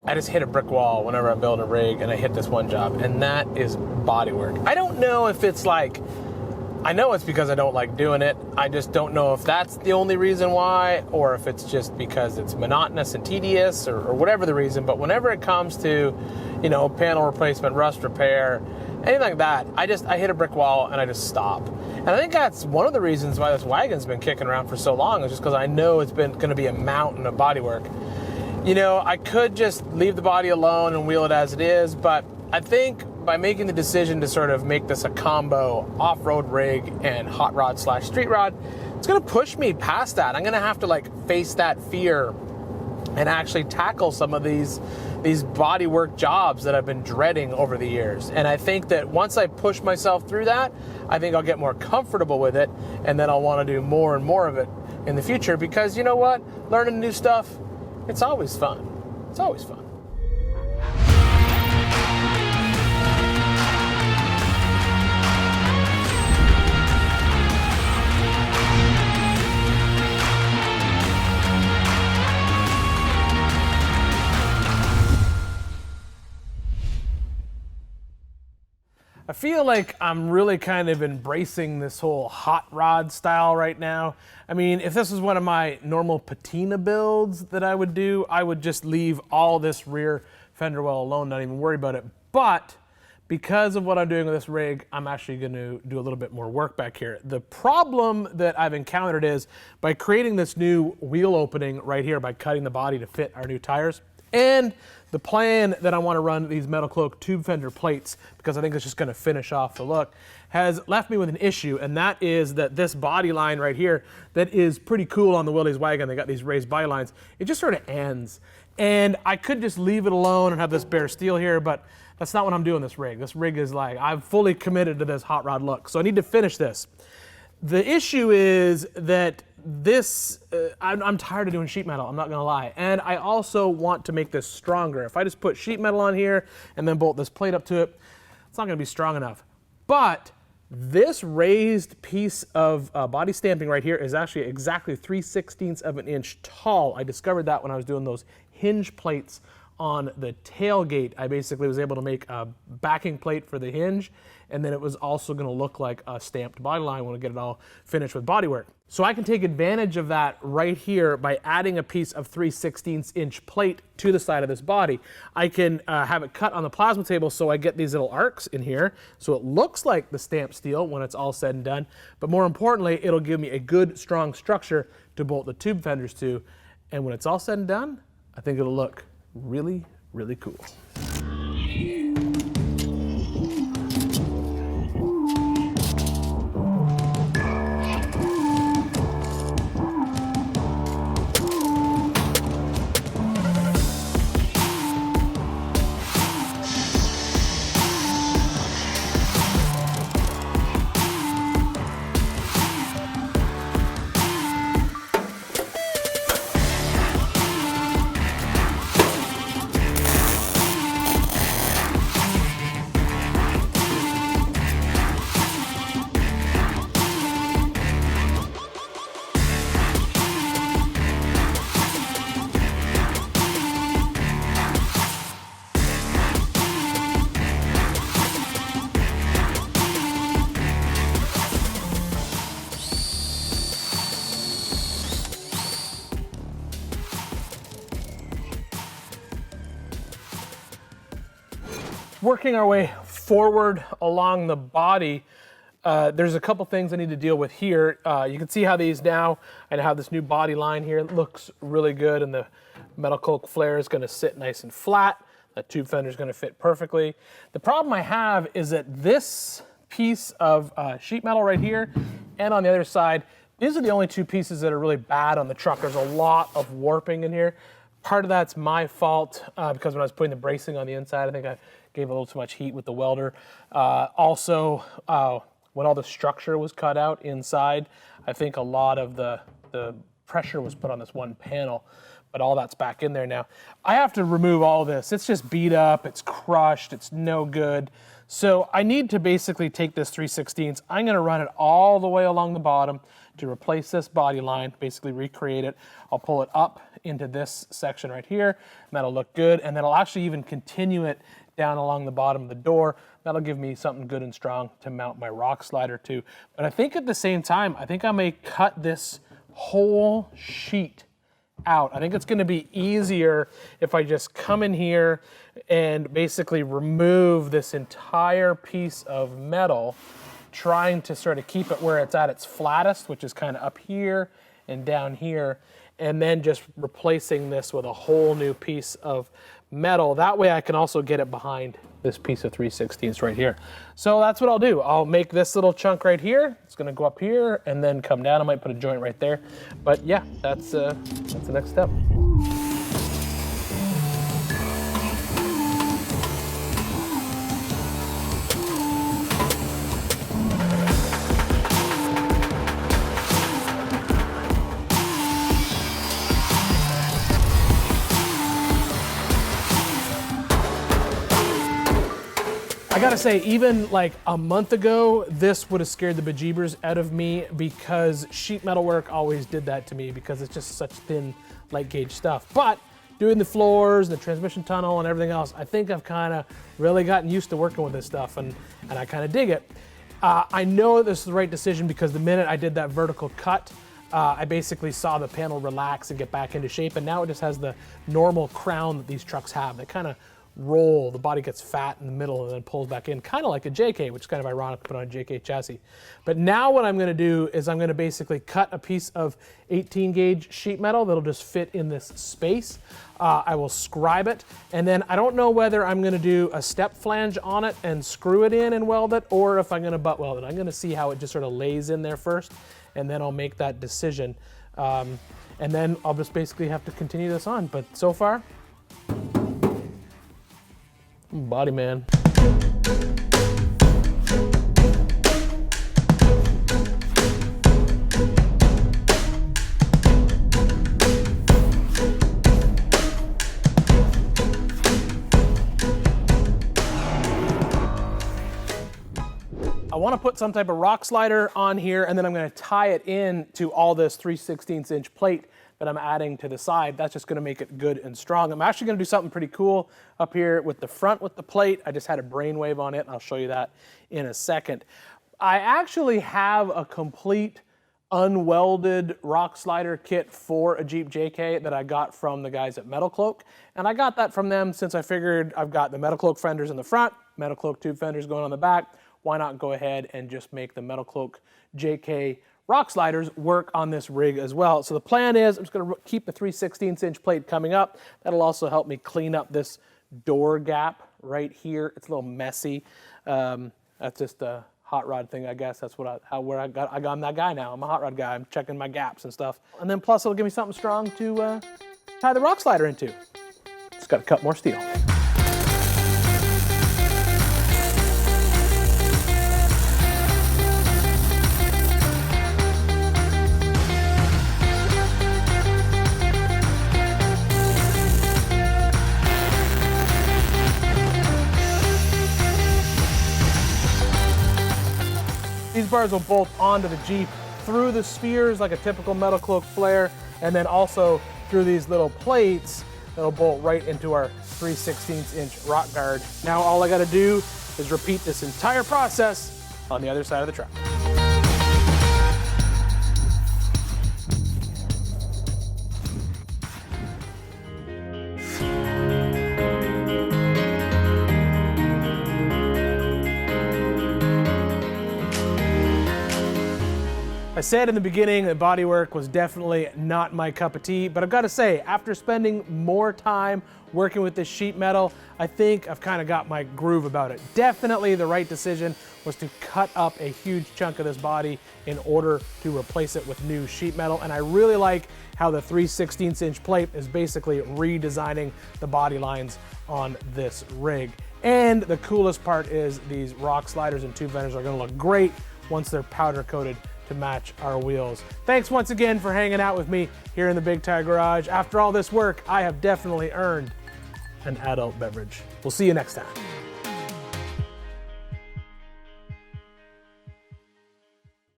I just hit a brick wall whenever I'm building a rig, and I hit this one job, and that is bodywork. I don't know if it's like, I know it's because I don't like doing it. I just don't know if that's the only reason why, or if it's just because it's monotonous and tedious, or whatever the reason. But whenever it comes to, you know, panel replacement, rust repair, anything like that, I hit a brick wall and I just stop. And I think that's one of the reasons why this wagon's been kicking around for so long, is just because I know it's been going to be a mountain of bodywork. You know, I could just leave the body alone and wheel it as it is, but I think by making the decision to sort of make this a combo off-road rig and hot rod / street rod, it's going to push me past that. I'm going to have to like face that fear and actually tackle some of these bodywork jobs that I've been dreading over the years. And I think that once I push myself through that, I think I'll get more comfortable with it, and then I'll want to do more and more of it in the future, because you know what? Learning new stuff, it's always fun. It's always fun. I feel like I'm really kind of embracing this whole hot rod style right now. I mean, if this was one of my normal patina builds that I would do, I would just leave all this rear fender well alone, not even worry about it. But because of what I'm doing with this rig, I'm actually going to do a little bit more work back here. The problem that I've encountered is by creating this new wheel opening right here, by cutting the body to fit our new tires, and the plan that I want to run these metal cloak tube fender plates, because I think it's just going to finish off the look, has left me with an issue, and that is that this body line right here that is pretty cool on the Willys wagon, they got these raised body lines, it just sort of ends. And I could just leave it alone and have this bare steel here, but that's not what I'm doing this rig. This rig is like, I'm fully committed to this hot rod look, so I need to finish this. The issue is that this, I'm tired of doing sheet metal, I'm not gonna lie. And I also want to make this stronger. If I just put sheet metal on here and then bolt this plate up to it, it's not gonna be strong enough. But this raised piece of body stamping right here is actually exactly 3/16 of an inch tall. I discovered that when I was doing those hinge plates on the tailgate. I basically was able to make a backing plate for the hinge, and then it was also going to look like a stamped body line when we get it all finished with bodywork. So I can take advantage of that right here by adding a piece of 3/16 inch plate to the side of this body. I can have it cut on the plasma table, so I get these little arcs in here, so it looks like the stamped steel when it's all said and done. But more importantly, it'll give me a good, strong structure to bolt the tube fenders to. And when it's all said and done, I think it'll look really, really cool. Working our way forward along the body, there's a couple things I need to deal with here. You can see how these now, and how this new body line here looks really good, and the metal cloak flare is going to sit nice and flat. The tube fender is going to fit perfectly. The problem I have is that this piece of sheet metal right here and on the other side, these are the only two pieces that are really bad on the truck. There's a lot of warping in here. Part of that's my fault because when I was putting the bracing on the inside, I think I gave a little too much heat with the welder. Also, when all the structure was cut out inside, I think a lot of the pressure was put on this one panel, but all that's back in there now. I have to remove all this. It's just beat up, it's crushed, it's no good. So I need to basically take this 3/16. I'm gonna run it all the way along the bottom, to replace this body line, basically recreate it. I'll pull it up into this section right here, and that'll look good. And then I'll actually even continue it down along the bottom of the door. That'll give me something good and strong to mount my rock slider to. But I think at the same time, I think I may cut this whole sheet out. I think it's gonna be easier if I just come in here and basically remove this entire piece of metal, trying to sort of keep it where it's at its flattest, which is kind of up here and down here, and then just replacing this with a whole new piece of metal. That way I can also get it behind this piece of 3/16 right here. So that's what I'll do. I'll make this little chunk right here. It's gonna go up here and then come down. I might put a joint right there. But yeah, that's the next step. I gotta say, even like a month ago, this would have scared the bejeebers out of me, because sheet metal work always did that to me, because it's just such thin, light gauge stuff. But doing the floors, the transmission tunnel, and everything else, I think I've kind of really gotten used to working with this stuff, and I kind of dig it. I know this is the right decision, because the minute I did that vertical cut, I basically saw the panel relax and get back into shape, and now it just has the normal crown that these trucks have. They kind of roll, the body gets fat in the middle and then pulls back in, kind of like a JK, which is kind of ironic to put on a JK chassis. But now what I'm gonna do is I'm gonna basically cut a piece of 18 gauge sheet metal that'll just fit in this space. I will scribe it, and then I don't know whether I'm gonna do a step flange on it and screw it in and weld it, or if I'm gonna butt weld it. I'm gonna see how it just sort of lays in there first, and then I'll make that decision. And then I'll just basically have to continue this on. But so far, body man. I want to put some type of rock slider on here, and then I'm going to tie it in to all this 3/16" plate that I'm adding to the side. That's just gonna make it good and strong. I'm actually gonna do something pretty cool up here with the front with the plate. I just had a brainwave on it. I'll show you that in a second. I actually have a complete unwelded rock slider kit for a Jeep JK that I got from the guys at Metal Cloak. And I got that from them since I figured I've got the Metal Cloak fenders in the front, Metal Cloak tube fenders going on the back. Why not go ahead and just make the Metal Cloak JK rock sliders work on this rig as well. So the plan is I'm just gonna keep the 3/16" plate coming up. That'll also help me clean up this door gap right here. It's a little messy. That's just a hot rod thing, I guess. That's what I'm that guy now. I'm a hot rod guy. I'm checking my gaps and stuff. And then plus it'll give me something strong to tie the rock slider into. Just gotta cut more steel. These bars will bolt onto the Jeep through the spheres like a typical Metal Cloak flare, and then also through these little plates that'll bolt right into our 3/16" rock guard. Now all I gotta do is repeat this entire process on the other side of the truck. I said in the beginning that bodywork was definitely not my cup of tea, but I've got to say, after spending more time working with this sheet metal, I think I've kind of got my groove about it. Definitely the right decision was to cut up a huge chunk of this body in order to replace it with new sheet metal, and I really like how the 3/16" plate is basically redesigning the body lines on this rig. And the coolest part is these rock sliders and tube fenders are going to look great once they're powder coated to match our wheels. Thanks once again for hanging out with me here in the Big Tire Garage. After all this work, I have definitely earned an adult beverage. We'll see you next time.